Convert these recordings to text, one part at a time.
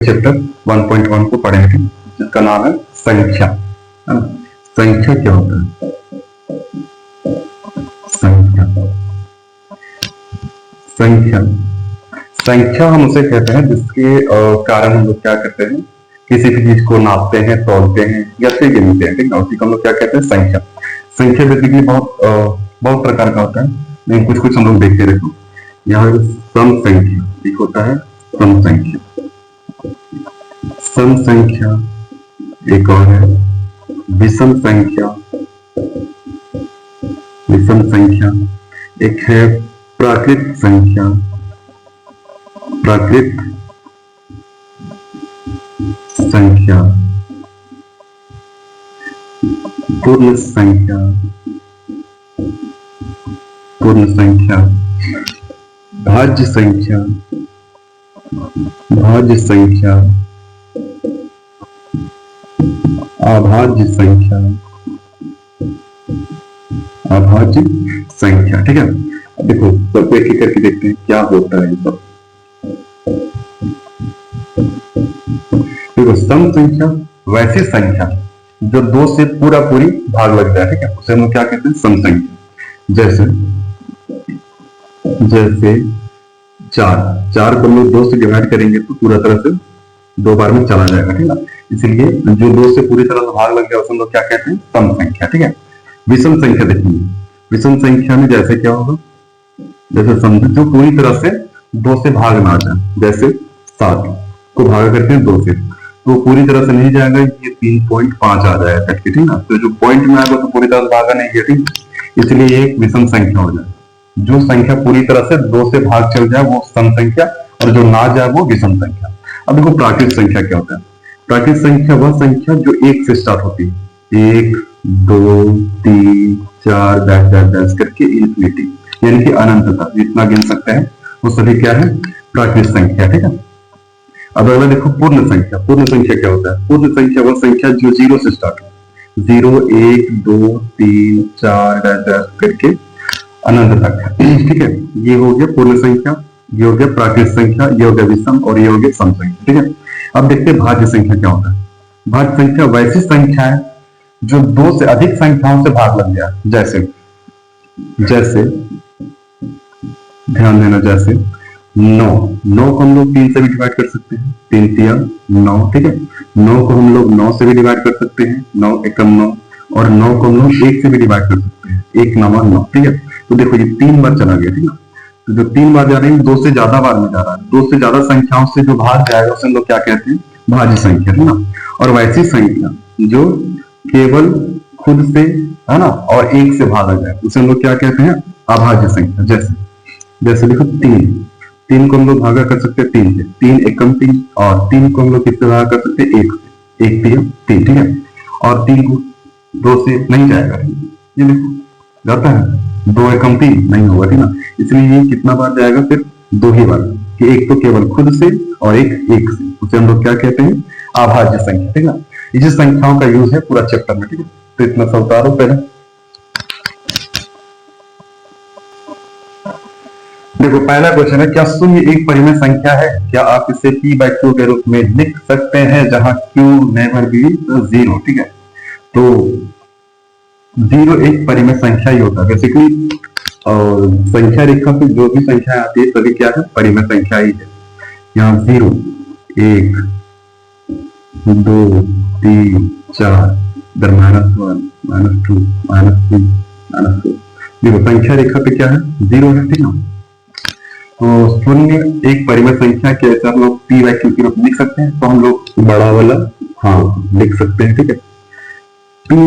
Chapter 1.1 को पढ़ेंगे जिसका नाम है संख्या, है ना। संख्या क्या होता है? संख्या संख्या संख्या हम उसे कहते हैं जिसके कारण हम लोग क्या करते हैं, किसी भी चीज को नापते हैं, तोलते हैं या फिर गिनते हैं, ठीक है। उसी को हम लोग क्या कहते हैं? संख्या। संख्या बेसिकली बहुत प्रकार का होता है, लेकिन कुछ कुछ हम लोग देखते रहते हैं। यहाँ सम संख्या एक होता है, सम संख्या। सम संख्या एक और है विषम संख्या। विषम संख्या एक है प्राकृत संख्या। प्राकृत संख्या, पूर्ण संख्या। पूर्ण संख्या, भाज्य संख्या। भाज्य संख्या, अभाज्य संख्या। अभाज्य संख्या, ठीक है। अब देखो सबको एक एक करके देखते हैं क्या होता है सब। देखो सम संख्या वैसी संख्या जो दो से पूरा पूरी भाग लग जाए, ठीक है, उसे हम क्या कहते हैं? सम संख्या। जैसे जैसे चार को हम लोग दो से डिवाइड करेंगे तो पूरा तरह से दो बार में चला जाएगा, ठीक है। इसलिए जो दो से पूरी तरह से भाग लग गया उसे हम लोग क्या कहते हैं? सम संख्या, ठीक है। विषम संख्या देखेंगे, विषम संख्या में जैसे क्या होगा, जैसे समझो जो पूरी तरह से दो से भाग ना जाए, जैसे 7 को भागा करते हैं 2 से, तो पूरी तरह से नहीं जाएगा, ये 3.5 आ जाएगा कट के, ठीक है। तो जो पॉइंट में आएगा तो पूरी तरह से भागा नहीं गया, ठीक। इसलिए ये एक विषम संख्या हो जाए। जो संख्या पूरी तरह से 2 से भाग चल जाए वो सम संख्या, और जो ना जाए वो विषम संख्या। अब देखो प्राकृत संख्या क्या होता है? प्राकृत संख्या वह संख्या जो 1 से स्टार्ट होती है, 1 2 3 4 डैश करके इन्फिनिटी, यानी कि अनंत तक जितना गिन सकते हैं वो सभी क्या है? प्राकृत संख्या, ठीक है। अब अगला देखो पूर्ण संख्या। पूर्ण संख्या क्या होता है? पूर्ण संख्या वह संख्या जो 0 से स्टार्ट हो, 0 1 2 3 4 डैश करके अनंत तक, ठीक है। ये हो गया पूर्ण संख्या, ये हो गया प्राकृत संख्या, ये हो गया विषम, और ये हो गया सम संख्या, ठीक है। अब देखते हैं भाज्य संख्या क्या होता है। भाज्य संख्या वैसी संख्या है जो 2 से अधिक संख्याओं से भाग लग गया। जैसे ध्यान देना, जैसे 9 को हम लोग 3 से भी डिवाइड कर सकते हैं, 3 3 9, ठीक है। 9 को हम लोग 9 से भी डिवाइड कर सकते हैं, 9 एकम 9, और 9 को हम लोग 1 से भी डिवाइड कर सकते हैं, 1 9 9, ठीक है। तो देखो ये 3 बार चला गया, ठीक है। तो जो 3 बार जा रहे हैं 2 से ज्यादा बार में जा रहा है, 2 से ज्यादा संख्याओं से जो भाग जाएगा उसे हम लोग क्या कहते हैं? भाज्य संख्या, है ना। और वैसी संख्या जो केवल खुद से, है ना, और 1 से भागा जाए उसे हम लोग क्या कहते हैं? अभाज्य संख्या। जैसे देखो 3 को हम लोग भागा कर सकते हैं 3 से, 3 एकम 3, और 3 को हम लोग किससे भागा कर सकते हैं? 1 से, 1 3 3, ठीक है। और 3 को 2 से नहीं जाएगा, ये देखो जाता है, 2 एकम 3 नहीं होगा, ठीक ना। इसलिए ये कितना बार जाएगा? फिर 2 ही बार, कि एक तो केवल खुद से और एक से, उसे हम लोग क्या कहते हैं? अभाज्य संख्या, ठीक है। ये संख्याओं का यूज है पूरा चैप्टर में, ठीक है। तो इतना सा उतारो पहले। देखो पहला क्वेश्चन है, क्या शून्य एक परिमेय संख्या है? क्या आप इसे p/q के रूप में लिख सकते हैं जहां q नेवर बी 0, ठीक है। तो 0 एक परिमेय संख्या ही होता है बेसिकली, और संख्या रेखा पे जो भी संख्या आती है सभी क्या है? परिमेय संख्या ही है। यहाँ 0 1 2 3 4 इधर -1 -2 -3 -4, देखो संख्या रेखा पे क्या है? 0 है, ठीक है। तो शून्य एक परिमेय संख्या के ऐसे हम लोग p/q के रूप में लिख सकते हैं, तो हम लोग बड़ा वाला हाँ लिख सकते हैं, ठीक है। p/q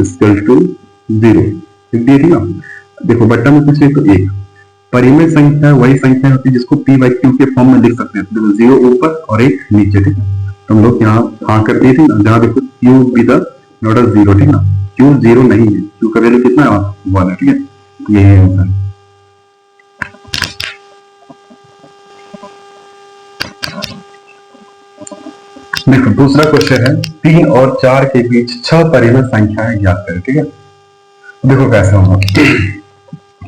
इक्वल टू 0 लिख दिए, ठीक है। देखो बट्टा में कुछ नहीं तो 1 परिमेय संख्या वही संख्या होती है जिसको p/q के फॉर्म में लिख सकते हैं। देखो 0 ऊपर और 1 नीचे, ठीक है। तो हम लोग यहाँ हाँ कर दिए थे ना, जहाँ देखो q विद नॉट 0, ठीक है। q 0 नहीं है, q का वैल्यू कितना है? 1 है, ठीक है। ये है आंसर। देखो दूसरा क्वेश्चन है, 3 और 4 के बीच 6 परिमेय संख्याएं ज्ञात करें, ठीक है। देखो कैसे होगा,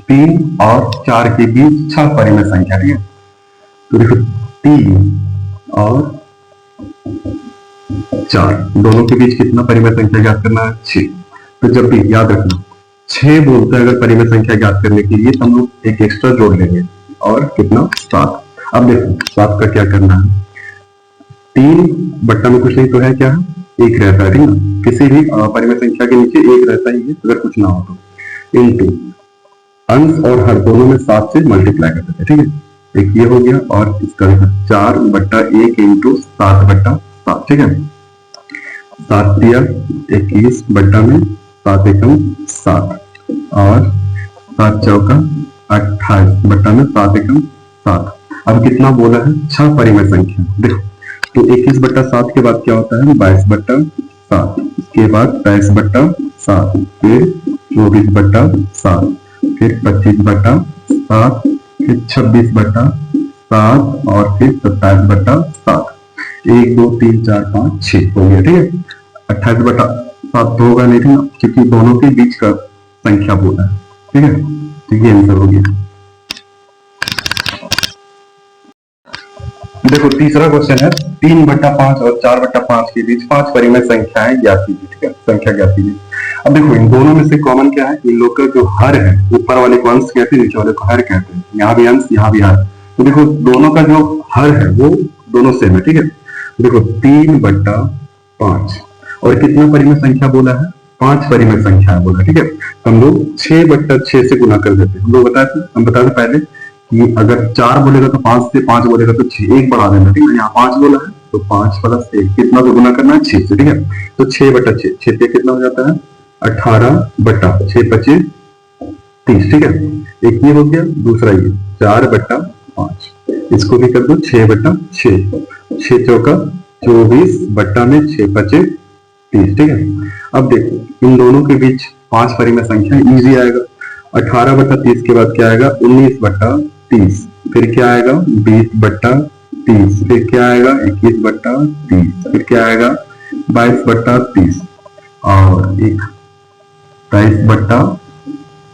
3 और 4 के बीच 6 परिमेय संख्या, ठीक है। तो देखो 3 और 4 दोनों के बीच कितना परिमेय संख्या ज्ञात करना है? 6। तो जब भी याद रखना 6 बोलते हैं अगर परिमेय संख्या ज्ञात करने के लिए, तो हम लोग एक एक्स्ट्रा जोड़ लेंगे और कितना? 7। अब देखो 7 का क्या करना है? 3 बट्टा में कुछ नहीं तो है क्या? 1 रहता है, ठीक है ना। किसी भी परिमेय संख्या के नीचे 1 रहता ही है अगर कुछ ना हो तो। इनटू अंश और हर दोनों में 7 से मल्टीप्लाई कर देते हैं, ठीक है। एक ये हो गया और इसका 4 बट्टा 1 इंटू 7 बट्टा 7, ठीक है। 7 दिया 21 बट्टा में 7 एकम 7 और 7 चौका 28 बट्टा में 7 एकम 7। अब कितना बोला है? 6 परिमेय संख्या। देखो तो 21 बट्टा 7 के बाद क्या होता है? 22 बट्टा 7, इसके बाद 23 बट्टा 7, फिर 24 बट्टा 7, फिर 25 बट्टा 7, फिर 26 बट्टा 7 और फिर 27 बट्टा 7। 1 2 3 4 5 6 हो गया, ठीक है। 28 बट्टा 7 तो होगा नहीं, ठीक है, क्योंकि दोनों के बीच का संख्या बोला है, ठीक है। तो ये आंसर हो गया। देखो तीसरा क्वेश्चन है 3 बट्टा 5 और 4 बट्टा 5 के बीच 5 परिमेय संख्याएं ज्ञात कीजिए, ठीक है। संख्या ज्ञात कीजिए। अब देखो इन दोनों में से कॉमन क्या है? इन लोग का जो हर है, ऊपर वाले को अंश कहते हैं, नीचे वाले को हर कहते हैं। यहाँ भी अंश, यहाँ भी हर। तो देखो दोनों का जो हर है वो दोनों सेम है, ठीक है। देखो 3 बट्टा 5 और कितना परिमेय संख्या बोला है? 5 परिमेय संख्या बोला, ठीक है। हम लोग 6 बट्टा 6 से गुना कर देते हैं। हम बताते पहले कि अगर 4 बोलेगा तो 5 से, 5 बोलेगा तो 6, 1 बढ़ा देना, ठीक है। यहाँ 5 बोला है तो 5 प्लस 1 कितना से गुना करना है? 6 से, ठीक है। तो 6 बट्टा 6, 6 पे कितना हो जाता है? 18 बट्टा 6 25 30, ठीक है। एक ये हो गया, दूसरा ये 4 बट्टा 5, इसको भी कर दो 6 बट्टा 6, 6 चौका 24 बट्टा में 6 25 30, ठीक है। अब देखो इन दोनों के बीच 5 परिमेय संख्या इजी आएगा। 18 बट्टा 30 के बाद क्या आएगा? 19 बट्टा 30, फिर क्या आएगा? 20 बट्टा 30, फिर क्या आएगा? 21 बट्टा 30, फिर क्या आएगा? 22 बट्टा 30 और 23 बट्टा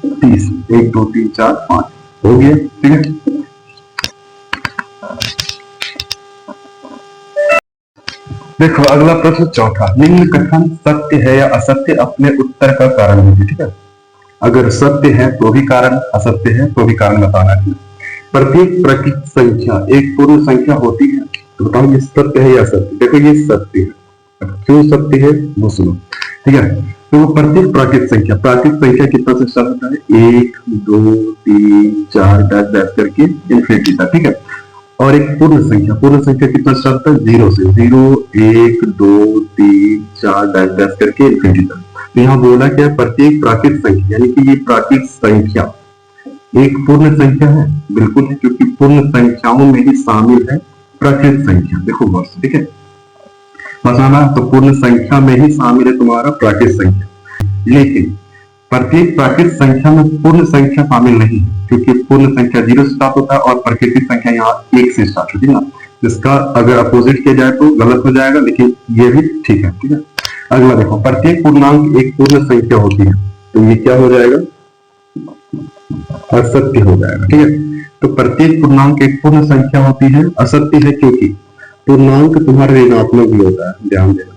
30। 1 2 3 4 5 हो गया, ठीक है। देखो अगला प्रश्न चौथा, निम्न कथन सत्य है या असत्य? अपने उत्तर का कारण दीजिए, ठीक है। अगर सत्य है तो भी कारण, असत्य है तो भी कारण बताना है। प्रत्येक प्राकृत संख्या एक पूर्ण संख्या होती है, तो बताओ ये सत्य है या असत्य? देखो ये सत्य है। अब क्यों सत्य है वो सुनो, ठीक है। तो प्रत्येक प्राकृत संख्या कितना से स्टार्ट होता है? 1 2 3 4 डैश डैश करके इनफिनिटी तक, ठीक है। और एक पूर्ण संख्या कितना स्टार्ट होता है? 0 से, 0 1 2 3 4 डैश डैश करके इनफिनिटी तक। तो यहाँ बोला क्या? प्रत्येक प्राकृत संख्या, यानी कि ये प्राकृत संख्या एक पूर्ण संख्या है, बिल्कुल है, क्योंकि पूर्ण संख्याओं में ही शामिल है प्राकृत संख्या। देखो बस, ठीक है, बताना तो पूर्ण संख्या में ही शामिल है तुम्हारा प्राकृत संख्या, लेकिन प्रत्येक प्राकृत संख्या में पूर्ण संख्या शामिल नहीं है, क्योंकि पूर्ण संख्या 0 से स्टार्ट होता है और प्राकृतिक संख्या यहाँ 1 से स्टार्ट होती है ना। इसका अगर अपोजिट किया जाए तो गलत हो जाएगा, लेकिन ये भी ठीक है, ठीक है। अगला देखो, प्रत्येक पूर्णांक एक पूर्ण संख्या होती है, तो ये क्या हो जाएगा? असत्य हो जाएगा, ठीक है। तो प्रत्येक पूर्णांक एक पूर्ण संख्या होती है, असत्य है, क्योंकि पूर्णांक तुम्हारा ऋणात्मक भी होता है, ध्यान देना।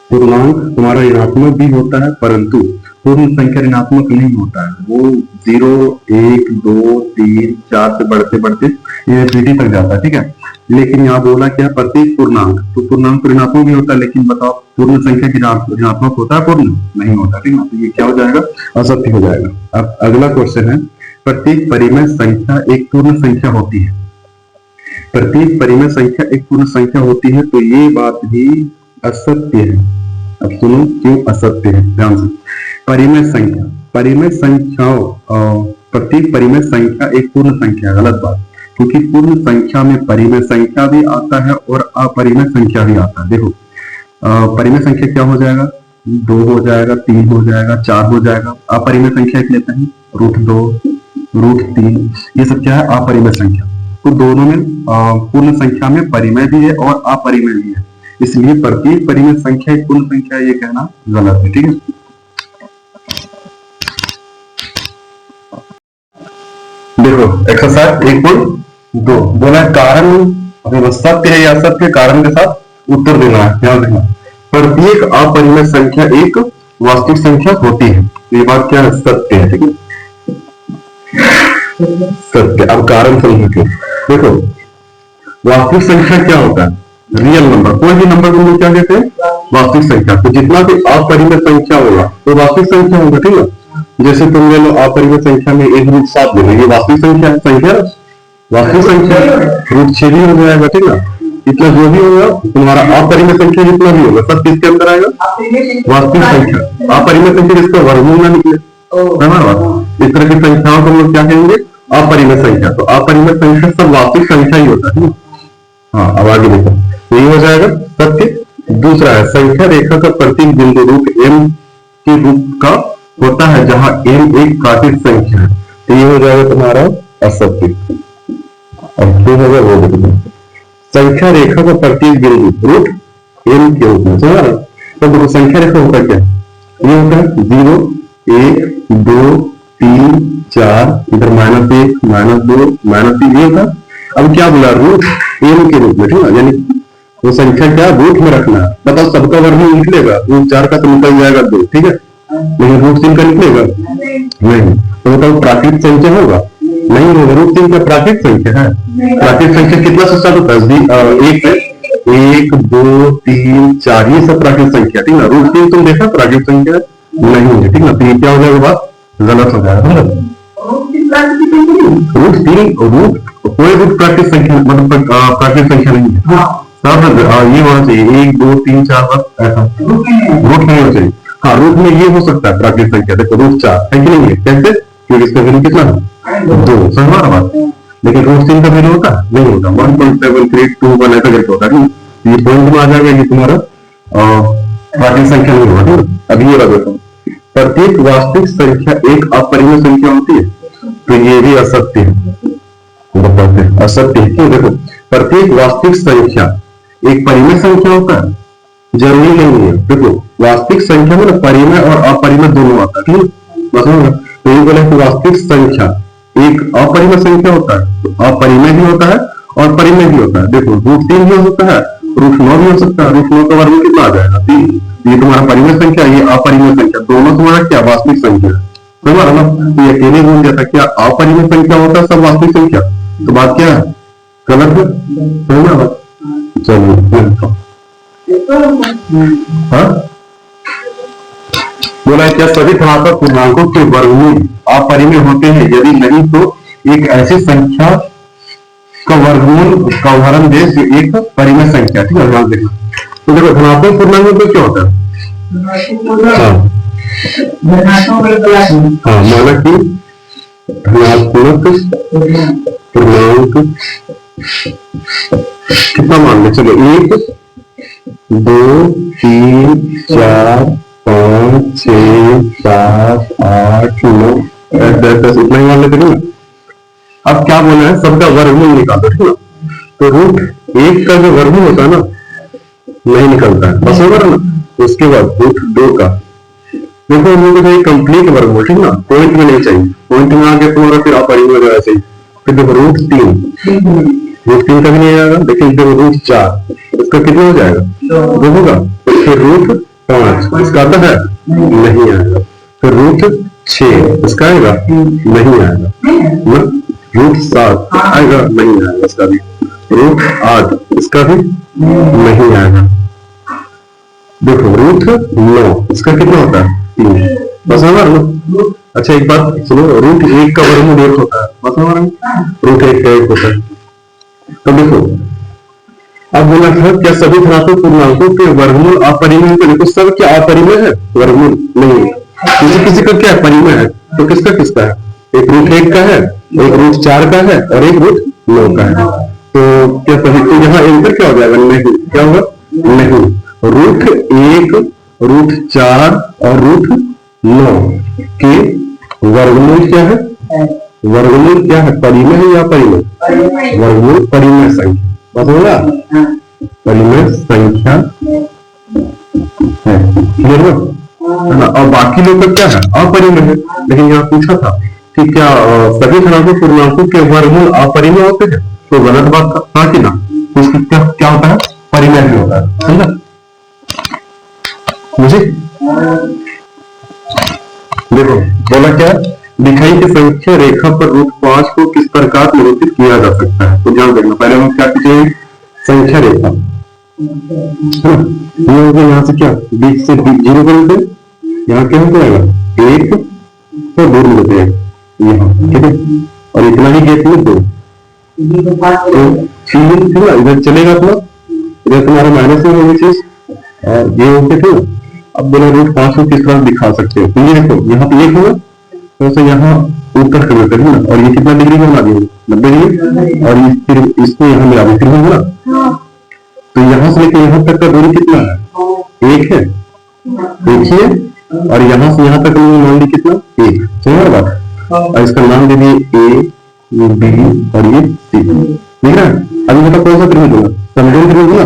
पूर्णांक तुम्हारा ऋणात्मक भी होता है, परंतु पूर्ण संख्या ऋणात्मक नहीं होता है। वो 0 1 2 3 4 से बढ़ते बढ़ते इनफिनिटी तक जाता है, ठीक है। लेकिन यहाँ बोला क्या? प्रत्येक पूर्णांक, तो पूर्णांक तो ऋणात्मक भी होता है, लेकिन बताओ पूर्ण संख्या की ऋणात्मक होता है? पूर्ण नहीं होता, ठीक है। तो ये क्या हो जाएगा? असत्य हो जाएगा। अब अगला क्वेश्चन है, प्रत्येक परिमेय संख्या एक पूर्ण संख्या होती है। प्रत्येक परिमेय संख्या एक पूर्ण संख्या होती है, तो ये बात भी असत्य है। अब सुनो क्यों असत्य है, ध्यान से। परिमेय संख्याओं, प्रत्येक परिमेय संख्या एक पूर्ण संख्या, गलत बात, क्योंकि पूर्ण संख्या में परिमेय संख्या भी आता है और अपरिमेय संख्या भी आता है। देखो परिमेय संख्या क्या हो जाएगा? 2 हो जाएगा, 3 हो जाएगा, 4 हो जाएगा। अपरिमेय संख्या एक लेते हैं, √2 √3, ये सब क्या है? अपरिमेय संख्या। तो दोनों में पूर्ण संख्या में परिमेय भी है और अपरिमेय भी है, इसलिए प्रत्येक परिमेय संख्या एक पूर्ण संख्या, ये कहना गलत है, ठीक है। देखो एक्सरसाइज 1.2 बोला है कारण अगर सत्य है या असत्य कारण के साथ उत्तर देना है। ध्यान रखना, प्रत्येक अपरिमेय संख्या एक वास्तविक संख्या होती है। ये बात क्या है? सत्य है। ठीक है, सत्य। अब कारण समझो क्यों। देखो वास्तविक संख्या क्या होता है? Real number. कोई भी नंबर को हम क्या कहते हैं? वास्तविक संख्या। तो जितना भी अपरिमेय संख्या होगा तो वास्तविक संख्या होगा। ठीक है, जैसे तुम ले लो अपरिमेय संख्या में 1√7 ले लो, ये वास्तविक संख्या है। संख्या वास्तविक संख्या √6 भी हो जाएगा। ठीक है, इतना जो भी होगा तुम्हारा अपरिमेय संख्या जितना भी होगा सब किसके अंदर आएगा? वास्तविक संख्या। अपरिमेय संख्या जिसका वर्गमूल ना निकले, है ना बात। इस तरह की संख्याओं को हम लोग क्या कहेंगे? अपरिमेय संख्या। तो अपरिमेय संख्या सब वास्तविक संख्या ही होता है। हाँ, अब आगे देखो, यही हो जाएगा सत्य। दूसरा है संख्या रेखा का प्रतीक बिंदु रूप m के रूप का होता है जहां m एक प्राकृत संख्या है। तो ये हो जाएगा तुम्हारा असत्य। अब क्या होगा वो देखो, संख्या रेखा का प्रतीक बिंदु रूट m के रूप में। समझ रहे? तो देखो संख्या रेखा होता क्या? ये होता है 0 1 2 3 4, इधर -1 -2 -3 ये होता। अब क्या बोला? रूट m के रूप में। ठीक है, यानी वो संख्या क्या रूट में रखना है। बताओ सबका वर्गमूल निकलेगा? रूट 4 का तो निकल जाएगा 2। ठीक है, लेकिन रूट 3 का निकलेगा नहीं। तो बताओ प्राकृत संख्या होगा? नहीं होगा। रूट 3 का प्राकृत संख्या है। प्राकृत संख्या कितना से स्टार्ट होता है? 1 2 3 4 ये सब प्राकृत संख्या। ठीक है, रूट 3 तुम देखा प्राकृत संख्या नहीं है। ठीक है, तो ये क्या हो जाएगा? बात गलत हो जाएगा। रूट 3 रूट कोई रूट प्राकृत संख्या मतलब प्राकृत संख्या नहीं है। सब ये होना चाहिए 1 2 3 4 बस ऐसा रूट नहीं होना चाहिए। हाँ, रूट में ये हो सकता है प्राकृत संख्या। देखो रूट 4 है कि नहीं है? कैसे? क्योंकि इसका वैल्यू कितना है? 2। समझ रहा बात। लेकिन रूट 3 का वैल्यू होता है? नहीं होता। 1.732 ऐसा करके होता है। ये पॉइंट में आ जाएगा कि तुम्हारा प्राकृत संख्या नहीं होगा। अभी ये बात देखो, प्रत्येक वास्तविक संख्या एक अपरिमेय संख्या होती है। तो ये भी असत्य है। बताते हैं असत्य है। क्यों? देखो प्रत्येक वास्तविक संख्या एक परिमेय संख्या होता है? जरूरी नहीं है। देखो वास्तविक संख्या में परिमेय और अपरिमेय दोनों आता है। मतलब तो ये बोला कि वास्तविक संख्या एक अपरिमेय संख्या होता है, तो अपरिमेय भी होता है और परिमेय भी होता है। देखो √3 भी हो सकता है, √9 भी हो सकता है। √9 का वर्ग कितना आ जाएगा? 3। ये तुम्हारा परिमेय संख्या, ये अपरिमेय संख्या, दोनों तुम्हारा क्या वास्तविक संख्या है। समझ रहा ना? ये अकेले बोल दिया था क्या अपरिमेय संख्या होता है सब वास्तविक संख्या? तो बात क्या है? गलत है। समझ रहा? चलिए हाँ, बोला क्या सभी धनात्मक पूर्णांकों के वर्गमूल अपरिमेय होते हैं? यदि नहीं तो एक ऐसी संख्या का वर्गमूल का उदाहरण दे जो एक परिमेय संख्या। ठीक है, ध्यान देखना। तो देखो धनात्मक पूर्णांक में क्या होता है? हाँ, माना कि धनात्मक पूर्णांक कितना मान लो? चलो 1 2 3 4 5 6 7 8 9 10 इतना ही मान लेते ना। अब क्या बोला है? सबका वर्गमूल निकालो। ठीक है, तो √1 का जो वर्गमूल होता है ना नहीं निकलता है। बस होगा ना। उसके बाद √2 का देखो हम लोग चाहिए कंप्लीट वर्गमूल। ठीक ना, पॉइंट में नहीं चाहिए। पॉइंट में आके तुम्हारा फिर अपरिमेय वगैरह चाहिए। फिर देखो √3 का भी नहीं आएगा। लेकिन देखो √4 इसका कितना हो जाएगा? 2 होगा। फिर √5 इसका आता है? नहीं आएगा। फिर √6 इसका आएगा? नहीं आएगा। √7 आएगा? नहीं आएगा इसका भी। √8 इसका भी नहीं आएगा। देखो √9 इसका कितना होता है? 3। बस हमारा। अच्छा एक बात सुनो, √1 का वर्गमूल 1 होता है। बस हमारा √1 का 1 होता है। तो देखो अब बोला था क्या सभी धनात्मक पूर्णांकों के वर्गमूल अपरिमेय? तो देखो सब क्या अपरिमेय है? वर्गमूल नहीं है। किसी किसी का क्या परिमेय है? तो किसका किसका है? एक √1 का है, एक √4 का है और एक √9 का है। तो क्या सभी? तो यहाँ आंसर क्या हो जाएगा? नहीं। क्या होगा? नहीं। √1 √4 और √9 के वर्गमूल क्या है? वर्गमूल क्या है? परिमेय है या अपरिमेय? वर्गमूल परिमेय संख्या। बस होगा परिमेय संख्या है। क्लियर है ना? और बाकी लोग का क्या है? अपरिमेय है। लेकिन यहाँ पूछा था कि क्या सभी तरह के पूर्णांकों के वर्गमूल अपरिमेय होते हैं? तो गलत बात था कि ना, इसकी क्या होता है, परिमेय भी होता है, समझा मुझे। देखो बोला क्या, दिखाई की संख्या रेखा पर रूट 5 को किस प्रकार निरूपित किया जा सकता है? तो ध्यान रखना, पहले हम क्या कीजिए, संख्या रेखा ये हो गया, यहाँ से क्या बीच से 0 कर देते, यहाँ क्या हो जाएगा 1 और 2 मिलते हैं यहाँ, ठीक है, और इतना ही गैप में 2, तो ठीक है, इधर चलेगा तो इधर तुम्हारा माइनस में होगी चीज, और ये होते थे। अब बोला रूट 5 को किस तरह दिखा सकते हैं? तो ये देखो यहाँ पे 1 होगा, तो यहाँ उत्तर कर देते हैं ना, और ये कितना डिग्री में बना देंगे 90 डिग्री, और फिर इसको यहाँ मिला देते हैं ना, तो यहाँ से लेकर यहाँ तक का दूरी कितना है, 1 है, देखिए, और यहाँ से यहाँ तक मान ली कितना 1, समझ बात, और इसका नाम दे दिए ए, ये बी और ये सी, ठीक है। अभी मतलब कौन सा त्रिभुज होगा, समकोण त्रिभुज ना,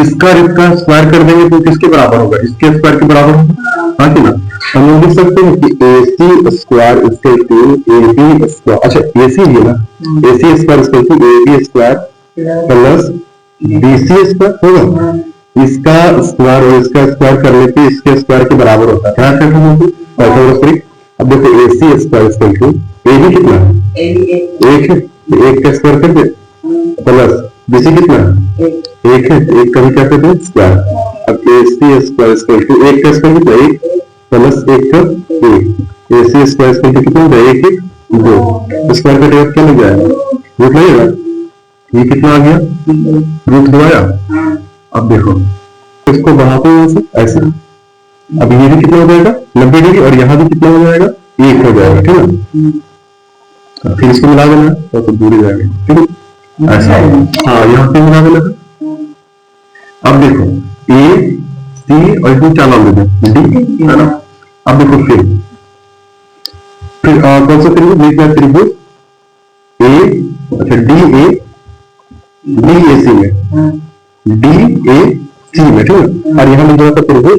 इसका स्क्वायर कर देंगे तो किसके बराबर होगा, इसके स्क्वायर के बराबर होगा, हाँ कि ना। हम लोग लिख सकते हैं कि ए सी स्क्वायर इसके टू ए बी स्क्वायर, अच्छा ए सी है ना, ए सी स्क्वायर इसके to A B square plus B C square होगा, इसका स्क्वायर और इसका स्क्वायर करने पे इसके स्क्वायर के बराबर होता है, क्या करते हैं। अब देखो ए सी स्क्वायर इसके टू ए बी कितना है, 1 है, 1 का स्क्वायर कर दे प्लस बी सी कितना है 1 है, 1 का भी क्या करते हैं स्क्वायर। अब ए सी स्क्वायर इसके टू 1 का स्क्वायर कितना 1 प्लस 1 का 1, ए सी स्क्वायर इसके टू कितना होगा 1 2, स्क्वायर कटेगा क्या लग जाएगा रूट लगेगा, ये कितना आ गया रूट 2 आया। अब देखो इसको बढ़ाते हैं ऐसे ऐसे, अब ये भी कितना हो जाएगा 90 डिग्री, और यहाँ भी कितना हो जाएगा 1 हो जाएगा, ठीक है। फिर इसको मिला देना तो दूरी जाएगी, ठीक है ऐसा, हाँ यहाँ पे मिला देना। अब देखो ए सी और इसमें क्या नाम देते डी, है ना। अब देखो फिर कौन सा त्रिभुज देखना है, त्रिभुज ए, अच्छा डी ए सी में, डी ए सी में, ठीक है, और यहाँ मिल जाता त्रिभुज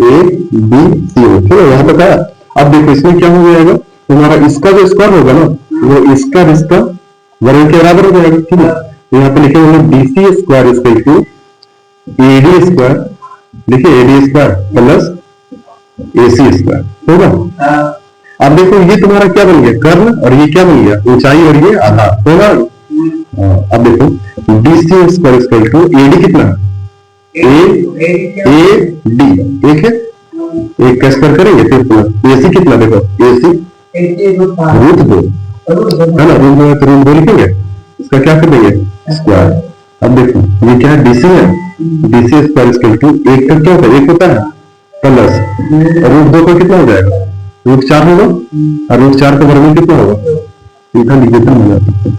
ए बी सी में, ठीक है, यहाँ तक आया। अब देखो इसमें क्या हो जाएगा, तुम्हारा इसका जो स्क्वायर होगा ना, वो इसका वर्ग के बराबर हो जाएगा, ठीक है। यहाँ पे लिखे होंगे D C square equal to A D square, देखिए A D square plus A C square होगा। अब देखो ये तुम्हारा क्या बन गया कर्ण, और ये क्या बन गया ऊंचाई, और ये आधार होगा। अब देखो D C square equal to A D कितना ए डी, एक है, एक का स्क्वायर करेंगे फिर प्लस ए सी कितना, देखो ए सी रूट 2 है ना, रूट 2 लिखेंगे, इसका क्या कर देंगे स्क्वायर। अब देखो ये क्या है डीसी है, डीसी स्क्वायर इक्वल टू 1 का क्या होता है 1 होता है प्लस रूट 2 का कितना हो जाएगा रूट 4 होगा, और रूट 4 का वर्गमूल कितना होगा इधर लिख देते हैं।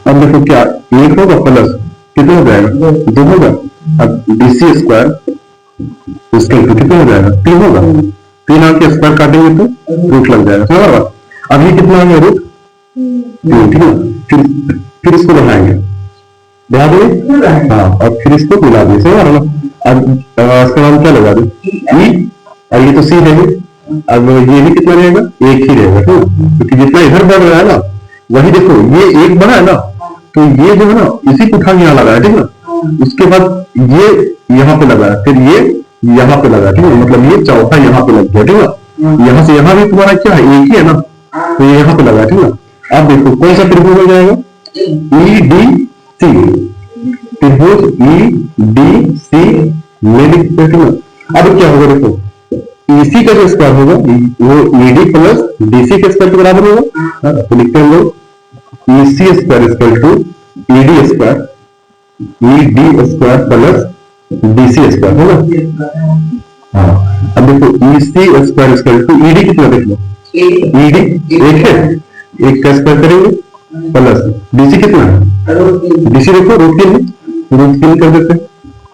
अब देखो क्या 1 होगा प्लस कितना हो जाएगा 2 होगा, अब डीसी स्क्वायर इक्वल टू कितना हो जाएगा 3 होगा, 3 आके स्क्वायर काटेंगे तो रूट लग जाएगा, समझ रहा। अब ये कितना आ गया रूट 3, ठीक है। फिर इसको बढ़ाएंगे, बढ़ा देंगे, हाँ, और फिर इसको मिला देंगे, समझ रहा ना। अब इसका नाम क्या लगा दें ई, और ये तो सी है, अब ये भी कितना रहेगा 1 ही रहेगा, ठीक है, क्योंकि जितना इधर बढ़ रहा है ना, वही देखो ये 1 बढ़ा है ना, तो ये जो है ना इसी को उठा यहाँ लगा है, ठीक है। उसके बाद ये यहाँ पे लगा है, फिर ये यहाँ पे लगा, ठीक है, मतलब ये चौथा यहाँ पे लग गया, ठीक है। यहाँ से यहाँ भी तुम्हारा क्या है 1 ही है ना, तो ये यहाँ पे लगा, ठीक है। अब देखो कौन सा त्रिभुज हो जाएगा ई डी सी, त्रिभुज ई डी सी में लिखते हैं। अब क्या होगा देखो ईसी का जो स्क्वायर होगा वो ईडी प्लस डीसी के स्क्वायर के बराबर होगा, तो लिखते हैं लोग EC square equal to ED square, ED square plus DC square होगा। हाँ, अब देखो EC square equal to ED कितना देख लो, ईडी 1 है, 1 का स्क्वायर करेंगे प्लस डीसी कितना है, डीसी देखो रूट 3 कर देते हैं,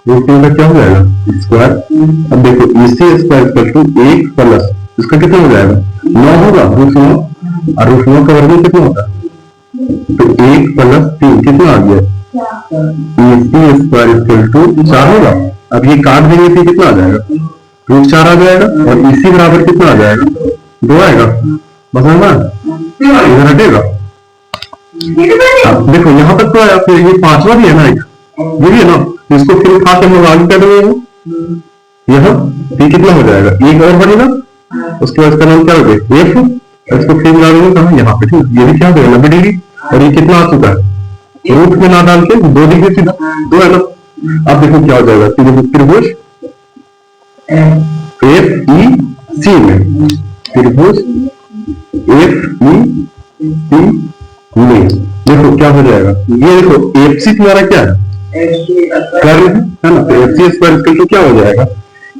रूट 3 का क्या हो जाएगा स्क्वायर। अब देखो EC square equal to 1 plus इसका कितना हो जाएगा 9 होगा, रूट 9, और रूट 9 का वर्ग कितना होता है, तो 1 प्लस 3 कितना आ गया ईसी स्क्वायर इक्वल टू 4 होगा। अब ये काट देंगे तो कितना आ जाएगा रूट 4 आ जाएगा, और ईसी बराबर कितना आ जाएगा 2 आएगा, बस है ना। इधर हटेगा। देखो यहाँ तक तो आया, फिर ये पांचवा भी है ना, एक ये भी है ना, इसको फिर उठा के हम लोग आगे कर देंगे यहाँ, ये कितना हो जाएगा, एक और बढ़ेगा, उसके बाद इसका नाम क्या हो गया एफ, इसको फिर मिला देंगे कहाँ यहाँ पे, ठीक है। ये भी क्या हो गया 90 डिग्री, और ये कितना आ चुका है रूट में ना डाल के 2 डिग्री सीधा 2 है ना। अब देखो क्या हो जाएगा, त्रिभुज एफ ई सी में, त्रिभुज एफ ई सी में देखो क्या हो जाएगा, ये देखो एफ सी तुम्हारा क्या है कर्ल है ना, तो एफ सी स्क्वायर इसका क्या हो जाएगा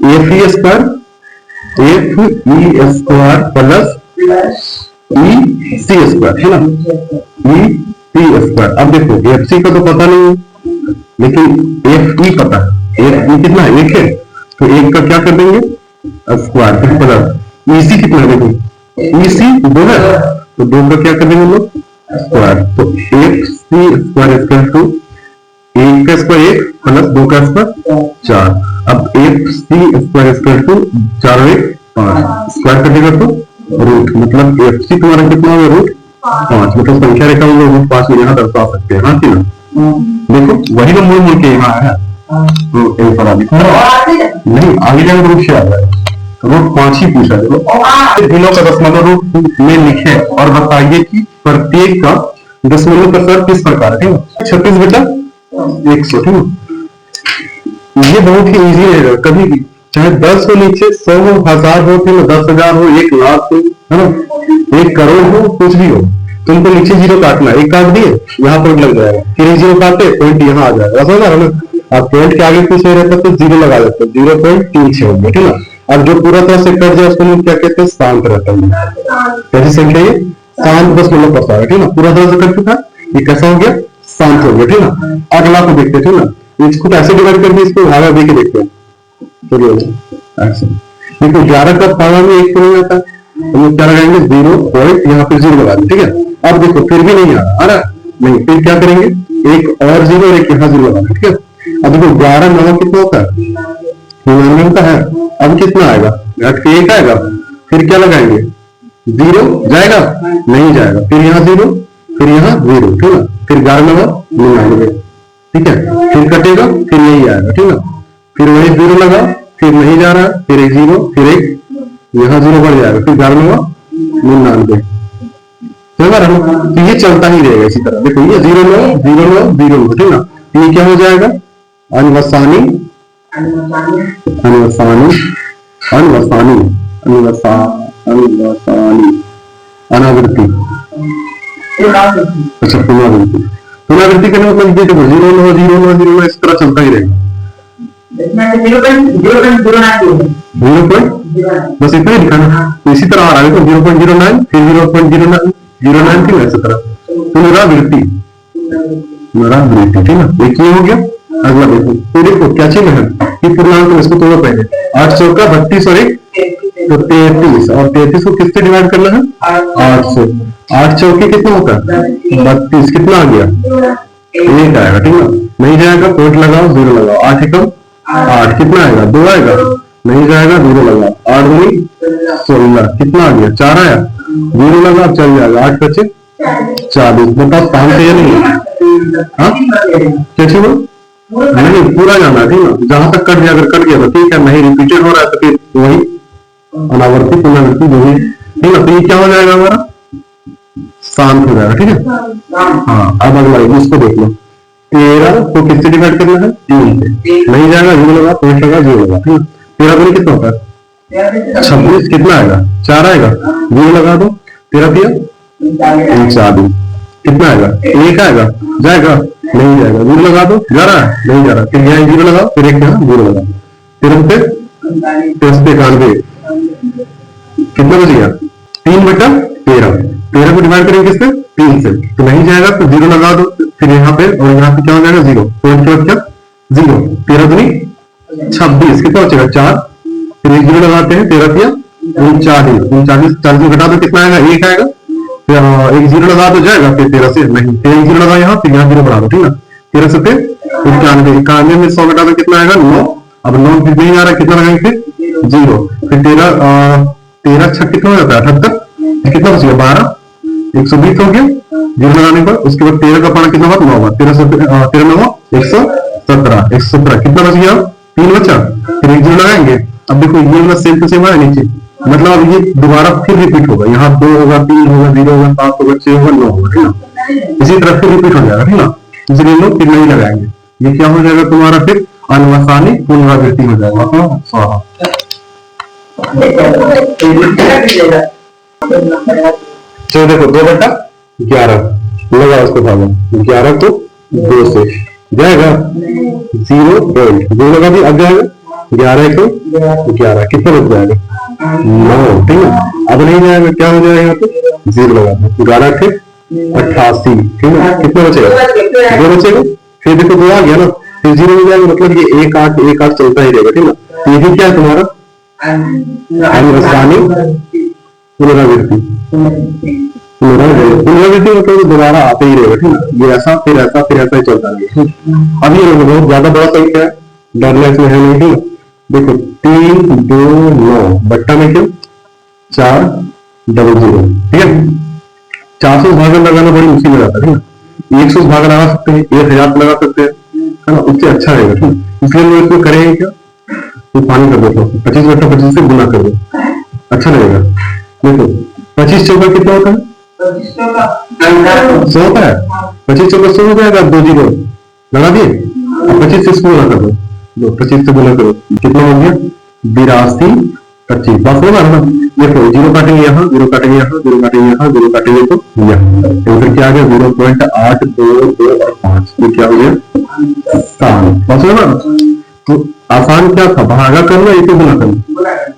F E square, F E square plus E C square है ना, ई सी स्क्वायर। अब देखो एफ सी का तो पता नहीं है, लेकिन एफ ई पता है, एफ ई कितना है एक है, तो एक का क्या कर देंगे स्क्वायर, फिर प्लस ई सी कितना है, देखो ई सी 2 है, तो 2 का क्या कर देंगे हम लोग स्क्वायर, तो F C square equal to एक का स्क्वायर 1 प्लस 2 का स्क्वायर 4। अब F C square equal to 4 और 1 5, स्क्वायर कटेगा तो रूट, मतलब एफ सी तुम्हारा कितना होगा रूट 5, मतलब संख्या रेखा में रूट 5 में यहाँ दर्शा सकते हैं, हाँ कि ना। देखो वही ना मुड़ मुड़ के यहाँ आया, तो आंसर आ गया नहीं, आगे जाकर रूट से आ रहा है, रूट 5 ही पूछा। देखो दिनों का दशमलव रूप में लिखे और बताइए कि प्रत्येक का दशमलव का स्तर किस प्रकार है, ठीक है। 36 बटा 100, ठीक है। ये बहुत ही इजी रहेगा, कभी भी चाहे 10 हो नीचे 100 हो 1000 हो, फिर 10,000 हो 1 लाख हो, है ना 1 करोड़ हो, कुछ भी हो, तुमको नीचे जीरो काटना, एक काट दिए यहाँ पॉइंट लग जाएगा, फिर जीरो काटे पॉइंट यहाँ आ जाएगा, समझ रहे ना। आप पॉइंट के आगे कुछ नहीं रहता तो जीरो लगा देते हो, 0.36 हो गया, ठीक है। अब जो पूरा तरह से कट जाए उसको हम क्या कहते हैं शांत रहता है, कैसी संख्या ये शांत दशमलव पड़ता है, ठीक है। पूरा तरह से कट चुका है, ये कैसा हो गया शांत हो गया, ठीक है। अगला को देखते हैं, ठीक है। इसको ऐसे डिवाइड करके इसको भागा दे के देखते हैं, चलिए ऐसे देखो 11 का पावर में 1 नहीं आता, तो हम क्या लगाएंगे 0 पॉइंट यहाँ पे 0 लगा दें, ठीक है। अब देखो फिर भी नहीं आ रहा नहीं, फिर क्या करेंगे एक और 0 और एक यहाँ 0 लगा दें, ठीक है। अब देखो 11 9 कितना होता है 99 का है, अब कितना आएगा घट के 1 आएगा, फिर क्या लगाएंगे 0 जाएगा नहीं जाएगा, फिर यहाँ 0 फिर यहाँ 0, ठीक है। फिर 11 99, ठीक है, फिर कटेगा फिर यही आएगा, ठीक है। फिर वही 0 लगा, फिर नहीं जा रहा, फिर एक 0 फिर एक यहाँ 0 बढ़ जाएगा, फिर 99 समझ रहे हो। तो ये चलता ही रहेगा इसी तरह, देखो ये 0 9 0 9 0 9, ठीक ना। ये क्या हो जाएगा अनवसानी अनवसानी अनवसानी अनवसानी अनावृत्ति, अच्छा पुनरावृत्ति, पुनरावृत्ति करने मतलब देखो 0 9 0 9 0 9 इस तरह चलता ही रहेगा, 0 बस इतना ही दिखाना, तो इसी तरह आ रहा है देखो 0.09 फिर 0.09 थी ऐसी तरह पुनरावृत्ति पुनरावृत्ति, ठीक है। एक ये हो गया। अगला देखो, तो देखो क्या चीज है कि पूर्णांक में इसको तोड़ो पहले, 8 चौका 32 और 1 तो 33, और 33 को किससे डिवाइड करना है 8 से, 8 चौके कितना होता है 32, कितना आ गया 1 आएगा, ठीक है। नहीं जाएगा पॉइंट लगाओ 0 लगाओ, 8 एकम 8 कितना आएगा 2 आएगा, नहीं जाएगा 0 लगा, 8 दूनी 16 कितना आ गया 4 आया, 0 लगा चल जाएगा, 8 बचे 40। बताओ काम तो ये नहीं है, कैसे हो नहीं पूरा जाना, ठीक है। जहां तक कट गया अगर कट गया तो ठीक है, नहीं रिपीटेड हो रहा है तो फिर वही अनावर्ती पुनरावृत्ति जो भी, ठीक है। तो ये क्या हो जाएगा हमारा शांत हो जाएगा, ठीक है। हाँ अब अगला इसको देख लो, 13 को किससे डिवाइड करना है 3 से, नहीं जाएगा 0 लगा, पॉइंट लगा 0 लगा, ठीक है। 13 दूनी कितना होता है 26, कितना आएगा 4 आएगा, 0 लगा दो, 13 40 कितना आएगा 1 आएगा, जाएगा नहीं जाएगा, 0 लगा दो, जा रहा है नहीं जा रहा, फिर यहाँ 0 लगाओ, फिर एक यहाँ 0 लगा, फिर हम पे 91 कितना बच गया 3/13, 13 को डिवाइड करेंगे किससे 3 से, तो नहीं जाएगा तो 0 लगा दो, फिर यहाँ पे और यहाँ पे क्या हो जाएगा 0, पॉइंट के बाद क्या 0, 13 दूनी 26 कितना बचेगा 4, फिर 0 लगाते हैं, 13 39 घटा दो कितना आएगा 1 आएगा, एक 0 लगा तो जाएगा, फिर 13 से नहीं, फिर 1 0 लगा यहाँ, फिर यहाँ 0 बढ़ा दो, ठीक है। 13 से फिर 91 में 100 घटा दो कितना आएगा 9, अब 9 फिर नहीं आ रहा कितना लगाएंगे फिर 0, फिर 13 6 कितना हो जाता है 78, कितना बच गया 12, 120 हो गया जीरो लगाने पर। उसके बाद 13 का पाना कितना हुआ, 9 हुआ। 13 9 117, 117 कितना बच गया, 3 बचा। फिर एक जीरो लगाएंगे। अब देखो ये वाला सेम टू सेम है नीचे, मतलब अब ये दोबारा फिर रिपीट होगा। यहाँ 2 होगा, 3 होगा, 0 होगा, 7 होगा, 6 होगा, 9 होगा, ठीक ना। इसी तरह फिर रिपीट हो जाएगा, ठीक ना। इसलिए लोग फिर नहीं लगाएंगे। ये क्या हो जाएगा तुम्हारा, फिर अनवसानी पुनरावृत्ति हो जाएगा। स्वाहा। चलो देखो 2/11 लगा, उसको भागो 11 को 2 से जाएगा 0.2 लगा दी। अब जाएगा 11 को 11 कितना बच जाएगा, 9, ठीक है। अब नहीं जाएगा, क्या हो जाएगा यहाँ पे 0 लगा दो। 11 के 88, ठीक है। कितना बचेगा, 2 बचेगा। फिर देखो 2 आ गया ना, फिर 0 हो जाएगा, मतलब ये 1 8 1 8 चलता ही रहेगा, ठीक ना। तो ये क्या है तुम्हारा अनवसानी पुनरावृत्ति। पुनरावृत्ति मतलब दोबारा आते ही रहेगा, ठीक है। ये ऐसा फिर ऐसा फिर ऐसा ही चलता रहेगा। अब ये बहुत ज्यादा बड़ा संख्या है, डरना इसमें है नहीं, ठीक है। देखो 3 2 9 बट्टा में क्यों 4 0 ठीक है। 400 भागा लगाना बड़ी मुश्किल हो जाता है, ठीक है। 100 भागा लगा सकते हैं, 1000 लगा सकते हैं, है ना, उससे अच्छा रहेगा, ठीक है। इसलिए लोग इसको करेंगे क्या, तो पानी कर दो, 25/25 से गुना कर दो, अच्छा रहेगा। देखो 25 चौका कितना होता है, 100 होता है। 25 चौका 100 हो जाएगा, 2 0 लगा दिए। अब 25 से इसको गुना कर दो, 25 से गुना करो, कितना हो गया 82 25, बस होगा ना। देखो 0 काटेंगे यहाँ, 0 काटेंगे यहाँ, 0 काटेंगे यहाँ, 0 काटेंगे तो यहाँ, तो फिर क्या आ गया 0.822 और 5, तो क्या हो गया 7, बस होगा ना। तो आसान क्या था, भागा करना, एक गुना करना।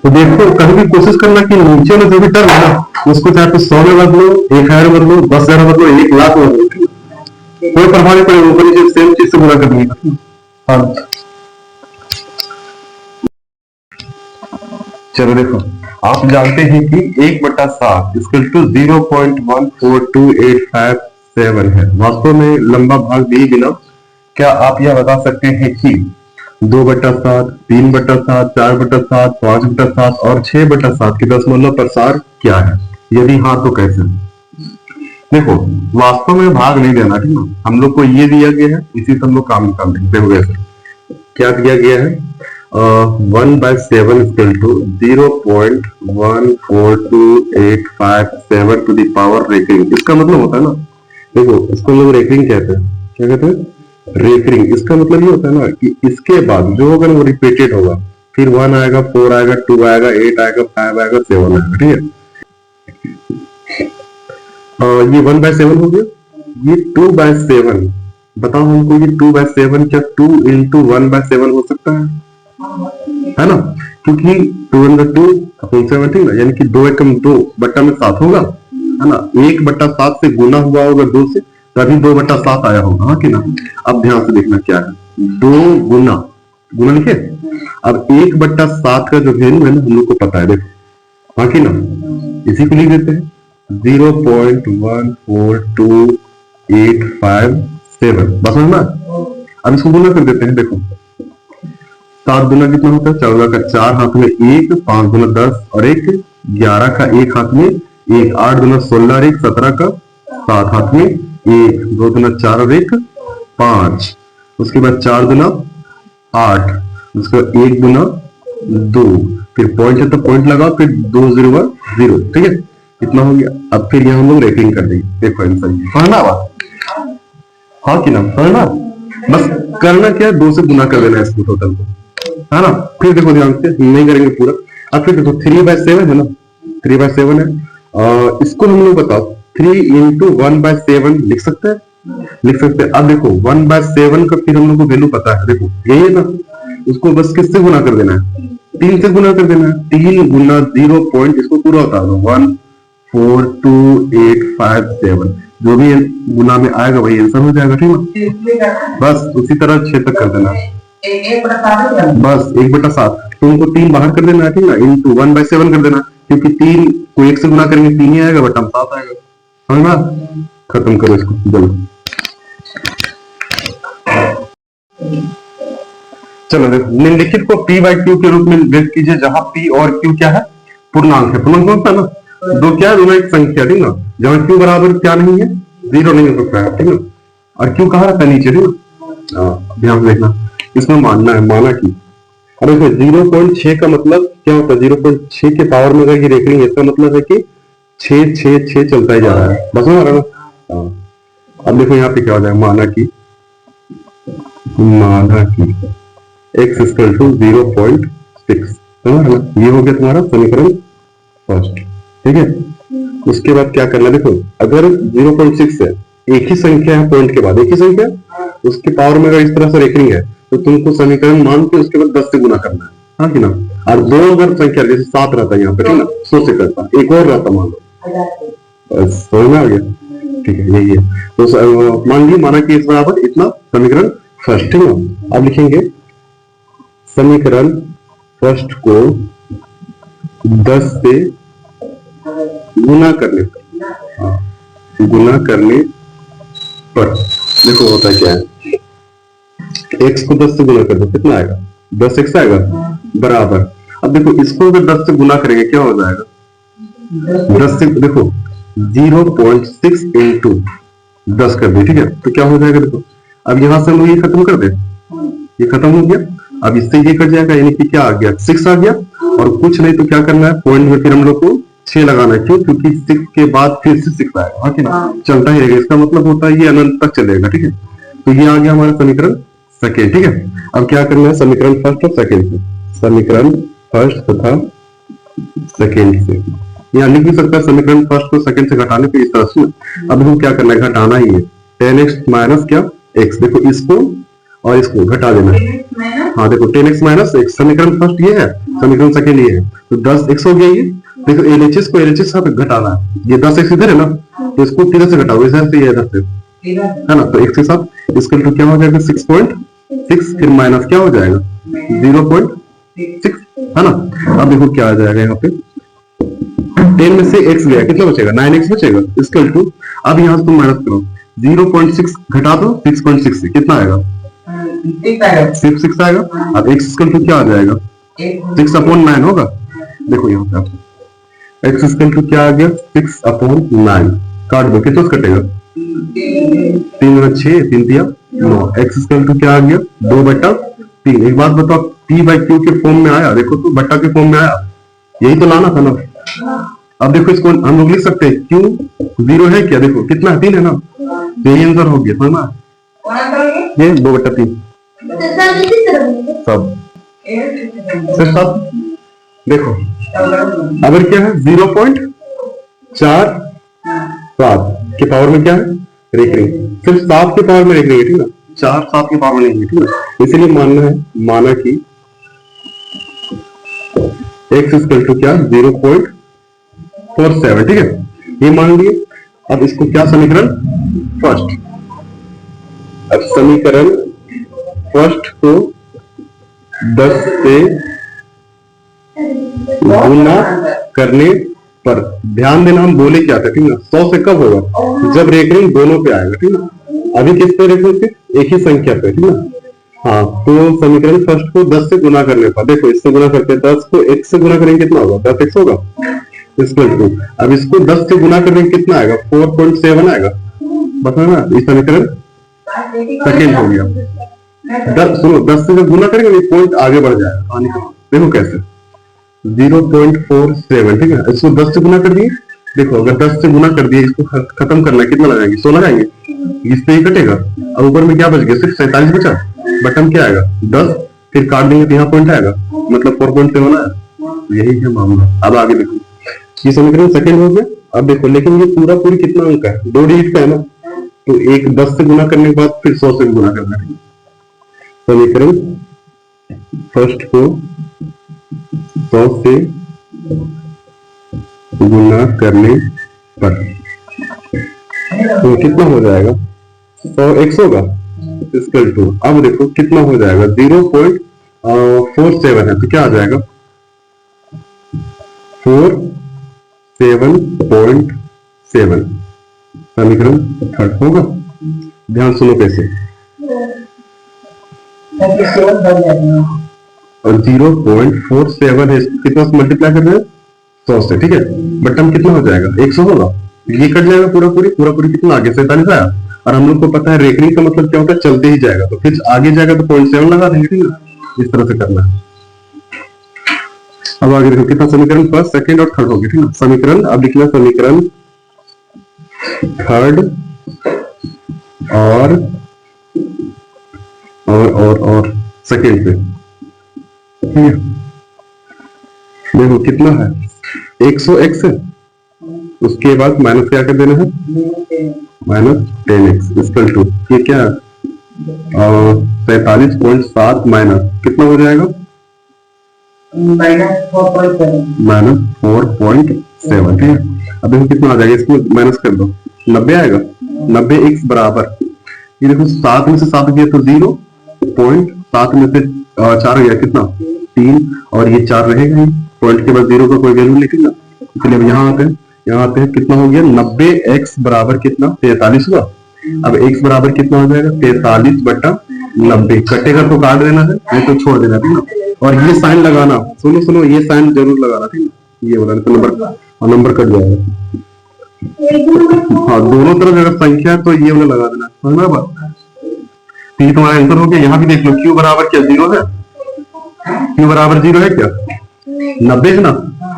तो देखो कभी भी कोशिश करना कि नीचे में जो भी टर्म है ना, उसको चाहे तो 100 में बदलो, 1000 में बदलो, 10,000 में बदलो, 1 लाख में बदलो, कोई प्रभाव नहीं पड़ेगा, ऊपर नीचे सेम चीज से गुना करनी है। हाँ चलो देखो, आप जानते हैं कि 1/7 इक्वल टू 0.142857 है। वास्तव में लंबा भाग दिए बिना क्या आप यह बता सकते हैं कि 2/7, 3/7, 4/7, 5/7 और 6/7 के दशमलव प्रसार क्या है? यदि हाँ तो कैसे? देखो वास्तव में भाग नहीं देना, ठीक है। हम लोग को ये दिया गया है, इसी से हम लोग काम निकाल देंगे। क्या दिया गया है, 1/7 equal to 0.142857 to the power recurring. इसका मतलब होता है ना, देखो इसको लोग रेकरिंग कहते हैं। क्या कहते हैं, रेकरिंग। इसका मतलब ये होता है ना कि इसके बाद जो होगा वो रिपीटेड होगा, फिर 1 आएगा, 4 आएगा, 2 आएगा, 8 आएगा, 5 आएगा, 7 आएगा, ठीक है। ये 1/7 हो गया। ये 2/7, बताओ हमको, ये 2/7 क्या 2 into 1/7 हो सकता है ना, क्योंकि 2 into 2 अपॉन 7, ठीक ना, यानी कि 2 एकम 2 बट्टा में 7 होगा, है ना। 1/7 से गुना हुआ होगा 2 से, तभी 2/7 आया होगा, हाँ कि ना। अब ध्यान से देखना क्या है, 2 गुना गुना लिखे। अब 1/7 का जो वैल्यू है ना, हम लोग को पता है, देखो, हाँ कि ना। इसी को लिख देते हैं 0.14285 बस ना। अब इसको गुना कर देते हैं। देखो 7 गुना कितना होता है, 14 का 4 हाथ में 1, 5 गुना 10 और 1 11 का 1 हाथ में 1, 8 गुना 16 और 1 17 का 7 हाथ में 1, 2 गुना 4 और 1 5, उसके बाद 4 गुना 8, उसके बाद 1 गुना 2, फिर पॉइंट है तो पॉइंट लगाओ, फिर 2 0 0, ठीक है। इतना हो गया। अब फिर यहाँ हम लोग रेकरिंग कर देंगे। देखो आंसर पढ़ना बात, हाँ कि ना, पढ़ना बस करना क्या है, 2 से गुना कर देना है इसको टोटल को, है ना। फिर देखो ध्यान से, नहीं करेंगे पूरा। अब फिर देखो 3/7 है ना, 3/7 है। इसको हम लोग बताओ 3 into 1/7 लिख सकते हैं, लिख सकते हैं। अब देखो 1/7 का फिर हम लोग को वैल्यू पता है, देखो यही है ना। उसको बस किससे गुना कर देना है, 3 से गुना कर देना है। 3 गुना 0 पॉइंट, इसको पूरा बता दो 142,857, जो भी गुना में आएगा वही आंसर हो जाएगा, ठीक है। बस उसी तरह 6 तक कर देना, बस 1/7। तो उनको 3 बाहर कर देना है, ठीक है, इंटू 1/7 कर देना, क्योंकि 3 को 1 से गुना करेंगे 3 ही आएगा, बटा 7 आएगा, समझ ना। खत्म करो इसको जल्दी। चलो देखो, निम्नलिखित को p/q के रूप में व्यक्त कीजिए, जहां p और q क्या है, पूर्णांक है। पूर्णांक होता है ना, दो क्या है, दोनों एक संख्या, ठीक ना। जहां क्यू बराबर क्या नहीं है, 0 नहीं हो सकता है, ठीक है। और क्यू कहाँ रहता है, नीचे, ठीक है। ध्यान से देखना, इसमें मानना है, माना कि अब देखो 0.6 का मतलब क्या होता है, 0.6 के पावर में अगर ये रेखनी है, इसका मतलब है कि 6 चलता ही जा रहा है, बस हो रहा है ना। अब देखो यहाँ पे क्या हो जाएगा, माना कि x इक्वल टू 0.6, समझ रहे ना, ये हो गया तुम्हारा समीकरण फर्स्ट, ठीक है। उसके बाद क्या करना है, देखो अगर 0.6 है, एक ही संख्या है पॉइंट के बाद, एक ही संख्या, उसके पावर में अगर इस तरह से रेखनी है तो तुमको समीकरण मान के उसके बाद 10 से गुना करना है, हाँ कि ना। और दो अगर संख्या जैसे 7 रहता है यहाँ पे, ठीक है, 100 से करता, एक और रहता मान लो, समझ में आ गया, ठीक है, यही है। तो मान लीजिए, माना कि इस बराबर इतना समीकरण फर्स्ट, ठीक है। अब लिखेंगे समीकरण फर्स्ट को 10 से गुना करने पर, गुना करने पर देखो होता क्या है, x को 10 से गुना कर दो, कितना आएगा, 10x आएगा, बराबर। अब देखो इसको अगर 10 से गुना करेंगे क्या हो जाएगा, 10 से देखो 0.6 इंटू 10 कर दे, ठीक है, तो क्या हो जाएगा, देखो अब यहां से हम लोग ये खत्म कर दे, ये खत्म हो गया, अब इससे ये कट जाएगा, यानी कि क्या आ गया, 6 आ गया। और कुछ नहीं तो क्या करना है, पॉइंट में फिर हम लोग को 6 लगाना है, क्यों, क्योंकि 6 के बाद फिर से 6 आएगा, हाँ कि ना, चलता ही रहेगा, इसका मतलब होता है ये अनंत तक चलेगा, ठीक है। तो ये आ गया हमारा समीकरण सेकेंड, ठीक है। अब क्या करना है, समीकरण फर्स्ट और सेकेंड से, समीकरण फर्स्ट तथा सेकेंड से, यहाँ लिख भी सकता है समीकरण फर्स्ट को सेकेंड से घटाने पे इस तरह से। अब हमको क्या करना है, घटाना ही है, 10x माइनस क्या x, देखो इसको और इसको घटा देना है, हाँ देखो 10x माइनस x, समीकरण फर्स्ट ये है, समीकरण सेकेंड ये है, तो 10x हो गया ये। देखो LHS को LHS से घटाना है, ये 10x इधर है ना, तो इसको किधर से घटाओ, इधर से, ये इधर से, है ना, तो x के साथ इसका तो क्या हो जाएगा 6.6, फिर माइनस क्या हो जाएगा 0.6, है ना। अब देखो क्या आ जाएगा यहाँ पे, 10 में से x गया, कितना बचेगा, 9x बचेगा, इसका टू, अब यहाँ से तुम माइनस करो, 0.6 घटा दो 6.6 से, कितना आएगा, 6 आएगा। अब x स्क्वायर टू क्या आ जाएगा, 6/9 होगा, देखो यहाँ पे x स्क्वायर टू क्या आ गया, 6/9, काट दो, कितना कटेगा, 3×6, 3×9, x स्क्वायर टू क्या आ गया, 2/3। एक बात बताओ, p/q के फॉर्म में आया, देखो तो बट्टा के फॉर्म में आया, यही तो लाना था ना। अब देखो इसको हम लोग लिख सकते हैं, q 0 है क्या, देखो कितना है, 3 है ना, तो यही आंसर हो गया, समझ में, ये 2/3 सब सब। देखो अगर क्या है 0.47 के पावर में क्या है, रेख रही, सिर्फ 7 के पावर में रेख रही है, ठीक है, 4 7 के पावर में नहीं है, ठीक है। इसीलिए मानना है, माना कि x इक्वल टू क्या 0.47, ठीक है, ये मान लिए। अब इसको क्या समीकरण फर्स्ट, अब समीकरण फर्स्ट को 10 से गुना करने पर, ध्यान देना हम बोले क्या था, ठीक है, 100 से कब होगा, जब रेखनी दोनों पे आएगा, ठीक है। अभी किस पे रेखनी पे, एक ही संख्या पे, ठीक है। हाँ, तो समीकरण फर्स्ट को 10 से गुना करने पर, देखो इससे गुना करके 10 को x से गुना करेंगे कितना होगा, 10x होगा, इक्वल टू, अब इसको 10 से गुना करेंगे कितना आएगा, 4.7 आएगा, बता ना, इस समीकरण सेकेंड हो गया। 10 सुनो, 10 से जब गुना करेंगे ये पॉइंट आगे बढ़ जाएगा, देखो कैसे 0.47, ठीक है, इसको 10 से गुना कर दिए, देखो अगर 10 से गुना कर दिए, इसको खत्म करना कितना लगाएंगे, 100 लगाएंगे, इससे ही कटेगा। अब ऊपर में क्या बच गया, सिर्फ 47 बचा, बटन क्या आएगा 10, फिर काट देंगे तो यहाँ पॉइंट आएगा, मतलब 4.7 आया, यही है मामला। अब आगे देखो, ये समीकरण सेकंड हो गया। अब देखो लेकिन ये पूरा पूरी कितना अंक है, 2 डिजिट का है ना, तो एक 10 से गुना करने के बाद फिर 100 से गुना करना है। समीकरण फर्स्ट को 100 से गुना करने पर तो कितना हो जाएगा, 100x होगा, इक्वल टू, अब देखो कितना हो जाएगा 0.47 है, तो क्या आ जाएगा 47.7, समीकरण थर्ड होगा। ध्यान सुनो कैसे, और 0.47 है, कितना मल्टीप्लाई कर रहे हैं 100 से, ठीक है, बटन कितना हो जाएगा 100 होगा, ये कट जाएगा पूरा पूरी कितना आगे 47 आया। और हम लोग को पता है रेकरिंग का मतलब क्या होता है, चलते ही जाएगा, तो फिर आगे जाएगा तो 0.7 लगा देंगे, ठीक है। इस तरह से करना है। अब आगे देखो कितना समीकरण फर्स्ट सेकंड और थर्ड हो गया, ठीक है। समीकरण अब लिखना समीकरण थर्ड और सेकंड पे, ठीक है। देखो कितना है 100x है, उसके बाद माइनस क्या कर देना है, -10x इक्वल टू ये क्या है 47.7 माइनस कितना हो जाएगा -4.7, ठीक है। अब देखो कितना आ जाएगा, इसको माइनस कर दो 90 आएगा। 90x बराबर ये देखो 7 में से 7 गया तो 0.7 में से 4 गया कितना 3, और ये 4 रहेगा ही, पॉइंट के बाद 0 का कोई वैल्यू नहीं ना, इसलिए अब यहाँ आते हैं कितना हो गया 90x बराबर कितना 43 हुआ। अब x बराबर कितना हो जाएगा 43/90, कटेगा तो काट देना है, नहीं तो छोड़ देना, ठीक है। और ये साइन लगाना, सुनो ये साइन जरूर लगाना, ठीक है। ये वाला तो नंबर कट जाएगा। हाँ दोनों तरफ अगर संख्या है तो ये वाला लगा देना, समझ में बात। तो ये तुम्हारा आंसर हो गया। यहाँ भी देख लो q बराबर क्या 0 है, q बराबर 0 है क्या 90 है ना।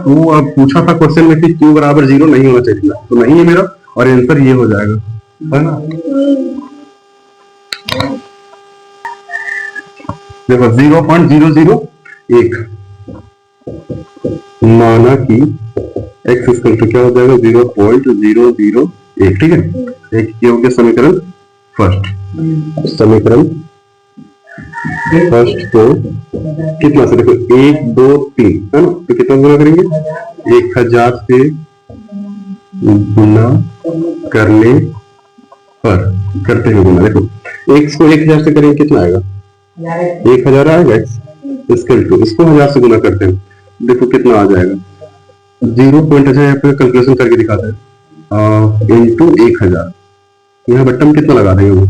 वो अब पूछा था क्वेश्चन में कि q बराबर 0 नहीं होना चाहिए, तो नहीं है मेरा, और आंसर ये हो जाएगा, है ना। देखो 0.001 माना कि x इक्वल टू क्या हो जाएगा 0.001, ठीक है। एक ये हो गया समीकरण फर्स्ट। समीकरण फर्स्ट को कितना से देखो 1 2 3 है ना, तो कितना गुना करेंगे 1000 से गुना करने पर, करते हुए गुना। देखो x को 1000 से करेंगे कितना आएगा 1000 आएगा x इक्वल टू, इसको 1000 से गुना करते हैं, देखो कितना आ जाएगा 0 पॉइंट, अच्छा यहाँ पे कैलकुलेशन करके दिखाते हैं इंटू 1000। यहाँ बट्टा में कितना लगा देंगे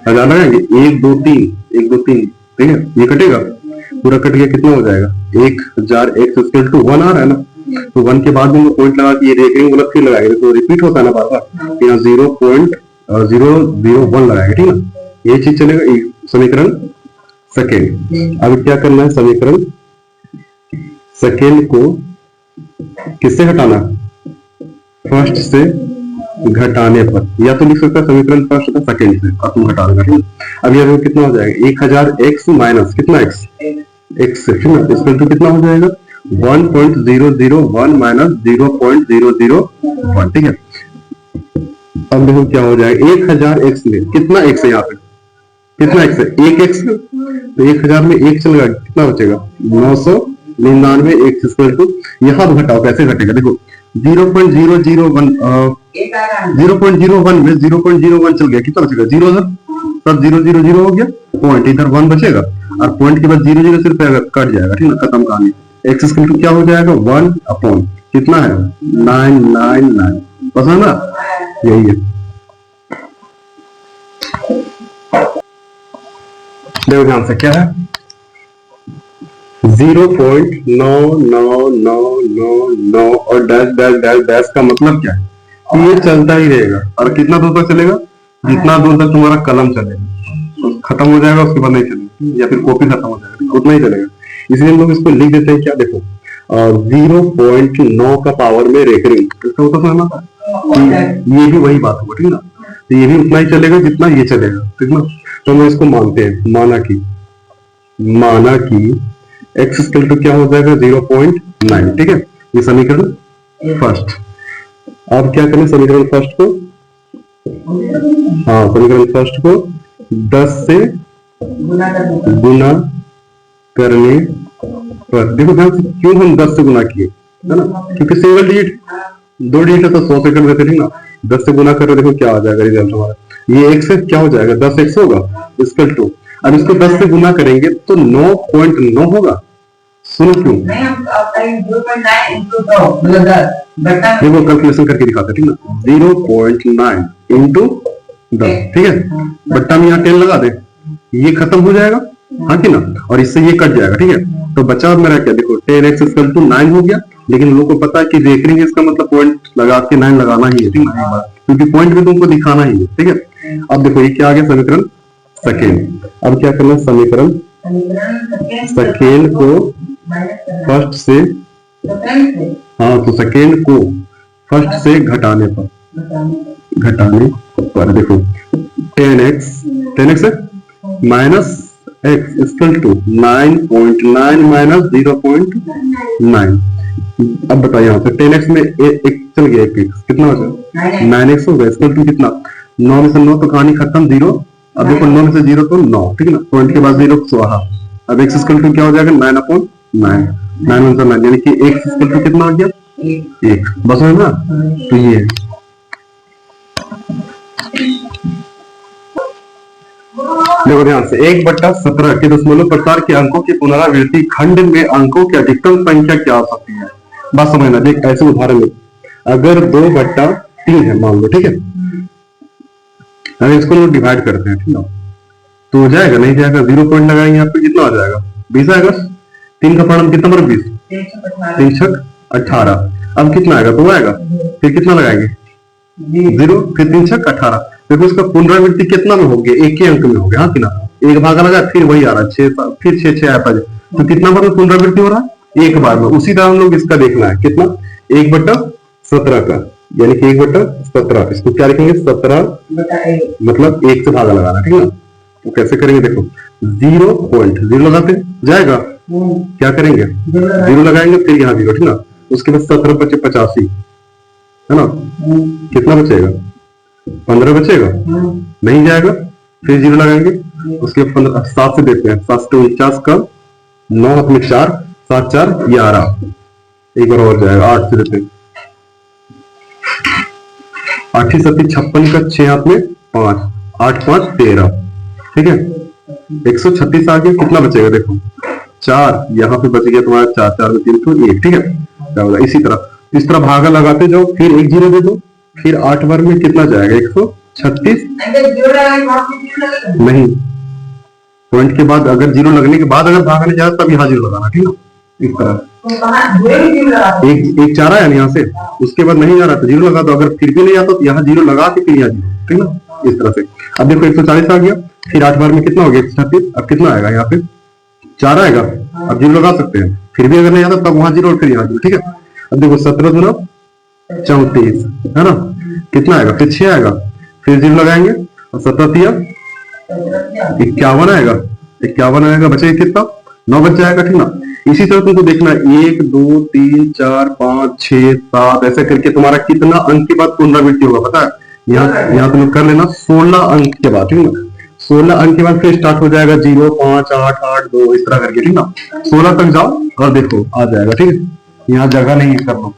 1000 लगाएंगे 1 2 3 1 2 3, ठीक है। ये कटेगा पूरा कट गया, कितना हो जाएगा 1000 x इक्वल टू 1 आ रहा है ना, तो 1 के बाद में पॉइंट लगा के ये देखेंगे गलत फिर लगाएंगे, तो रिपीट होता है ना बार बार, यहाँ 0.001 लगाएंगे, ठीक है। ये चीज चलेगा। समीकरण सेकेंड, अब क्या करना है समीकरण सेकेंड को किससे हटाना, फर्स्ट से घटाने पर, या तो लिख सकता है समीकरण फर्स्ट था सेकेंड से, और तुम घटा देगा, ठीक है। अब ये कितना हो जाएगा 1000x माइनस कितना x से, ठीक है, इसका तो कितना हो जाएगा 1.001 माइनस 0.001, ठीक है। अब देखो क्या हो जाएगा 1000x में कितना x है, यहाँ पे कितना x है 1x, तो 1000 में 1 चलेगा कितना बचेगा 999 x इक्वल टू, यहाँ घटाओ कैसे घटेगा, देखो 0.001 0.01 में 0.01 चल गया, कितना बचेगा 0 सब 0 हो गया, पॉइंट इधर 1 बचेगा, और पॉइंट के बाद 0 सिर्फ कट जाएगा, ठीक है, खत्म कहानी। x इक्वल टू क्या हो जाएगा 1 अपॉन कितना है 999, बस है ना, यही है। देखो ध्यान से क्या है 0.99999 और डैश डैश डैश डैश का मतलब क्या है, ये चलता ही रहेगा, और कितना दूर तक चलेगा जितना दूर तक तुम्हारा कलम चलेगा, तो खत्म हो जाएगा, उसके बाद नहीं चलेगा, या फिर कॉपी खत्म हो जाएगा, उतना ही चलेगा। इसलिए हम लोग इसको लिख देते हैं क्या, देखो 0.9 का पावर में रेकरिंग, इसका होता समझना, ये भी वही बात होगा, ठीक ना, तो ये भी उतना ही चलेगा जितना ये चलेगा, ठीक ना। तो हम इसको मानते हैं, माना कि x इक्वल टू क्या हो जाएगा 0.9, ठीक है। ये समीकरण फर्स्ट। अब क्या करें समीकरण फर्स्ट को, हाँ समीकरण फर्स्ट को 10 से गुना करने पर, देखो ध्यान से क्यों हम 10 से गुना किए, है ना, क्योंकि सिंगल डिजिट 2 डिजिट है तो 100 से कर देते, ठीक ना। 10 से गुना कर, देखो क्या आ जाएगा रिजल्ट हमारा, ये x से क्या हो जाएगा 10x होगा इक्वल टू, अब इसको 10 से गुना करेंगे तो 9.9 होगा। सुनो क्यों, देखो कैलकुलेशन करके दिखाते, ठीक ना, 0.9 इंटू 10, ठीक है, बट्टा में यहाँ 10 लगा दे, ये खत्म हो जाएगा, हाँ कि ना, और इससे ये कट जाएगा, ठीक है। तो बचा मेरा क्या, देखो 10x इक्वल टू 9 हो गया, लेकिन लोगों को पता है कि रेकरिंग इसका मतलब पॉइंट लगा के 9 लगाना ही है, ठीक है, क्योंकि पॉइंट भी तुमको दिखाना ही है, ठीक है। अब देखो ये क्या आ गया, समीकरण सेकेंड। अब क्या करना है, समीकरण सेकेंड को फर्स्ट से, हाँ तो सेकेंड को फर्स्ट से घटाने पर देखो 10x है minus x equal to 9.9 minus 0.9। अब बताओ यहाँ पे 10x में एक चल गया, एक कितना हो जाएगा 9x हो गया, इक्वल टू कितना 9 में से 9 तो कहानी खत्म, 0। अब देखो 9 में से 0 तो 9, ठीक है ना, पॉइंट के बाद 0 स्वाहा। अब x इक्वल टू क्या हो जाएगा 9/9, 9 यानी कि x इक्वल टू कितना हो गया 1, बस है ना। तो ये देखो ध्यान से 1/17 के दशमलव प्रकार के अंकों की पुनरावृत्ति खंड में अंकों की अधिकतम संख्या क्या हो सकती है। बात समझना, देख ऐसे उदाहरण में अगर 2/3 है मान लो, ठीक है, अगर इसको लोग डिवाइड करते हैं, ठीक है, तो हो जाएगा नहीं जाएगा, 0 पॉइंट लगाएंगे यहाँ पे, कितना हो जाएगा 20 आएगा। 3 का परिणाम कितना बड़ा 20, 3 छक 18। अब कितना आएगा 2 आएगा, फिर कितना लगाएंगे 0, फिर 3 छक 18। देखो इसका पुनरावृत्ति कितना में हो गया, एक ही अंक में हो गया, हाँ कि ना, एक भागा लगा फिर वही आ रहा है 6, फिर 6 आता है, तो कितना बार में पुनरावृत्ति हो रहा है, एक बार में। उसी तरह हम लोग इसका देखना है कितना 1/17 का, यानी कि 1/17 इसको क्या लिखेंगे 17 मतलब 1 से भागा लगाना, ठीक है ना। तो कैसे करेंगे, देखो 0.0 लगाते जाएगा, क्या करेंगे 0 लगाएंगे, फिर यहाँ 0, ठीक ना, उसके बाद 17 × 25 85 है ना, कितना बचेगा 15 बचेगा, नहीं जाएगा, फिर 0 लगाएंगे, उसके 15 7 से देते हैं, 7 से 49 का 9 हाथ में 4, 7 4 11, एक बार और जाएगा, 8 से देते हैं, 8 7 56 का 6 हाथ में 5, 8 5 13, ठीक है, 136 आ गया, कितना बचेगा देखो 4, यहाँ पे बच गया तुम्हारा 4, 4 में 3 तो 1, ठीक है, क्या होगा इसी तरह इस तरह भागा लगाते जाओ, फिर एक 0 दे दो, फिर 8 बार में कितना जाएगा 136, नहीं पॉइंट के बाद अगर 0 लगने के बाद अगर भागा नहीं जाए तब यहाँ 0 लगाना, ठीक है, इस तरह एक 4 आया यहाँ से, उसके बाद नहीं जा रहा तो 0 लगा दो, अगर फिर भी नहीं आता तो यहाँ 0 लगा के फिर यहाँ 0, ठीक ना, इस तरह से। अब देखो 140 आ गया, फिर 8 बार में कितना हो गया 136, अब कितना आएगा यहाँ पे 4 आएगा, अब 0 लगा सकते हैं, फिर भी अगर नहीं आता तब वहां 0 और फिर यहाँ 0, ठीक है। अब देखो 17 दूना 34 है ना, कितना आएगा फिर 6 आएगा, फिर 0 लगाएंगे और 17 51 आएगा, 51 आएगा, बचेगा कितना 9 बच जाएगा, ठीक ना। इसी तरह तुमको देखना 1 2 3 4 5 6 7 ऐसे करके तुम्हारा कितना अंक के बाद पुनरावृत्ति होगा पता है। यहाँ तुम कर लेना 16 अंक के बाद, ठीक ना, 16 अंक के बाद फिर स्टार्ट हो जाएगा 0 5 8 8 2 इस तरह करके, ठीक ना, 16 तक जाओ और देखो आ जाएगा, ठीक है। यहाँ जगह नहीं है कर लो।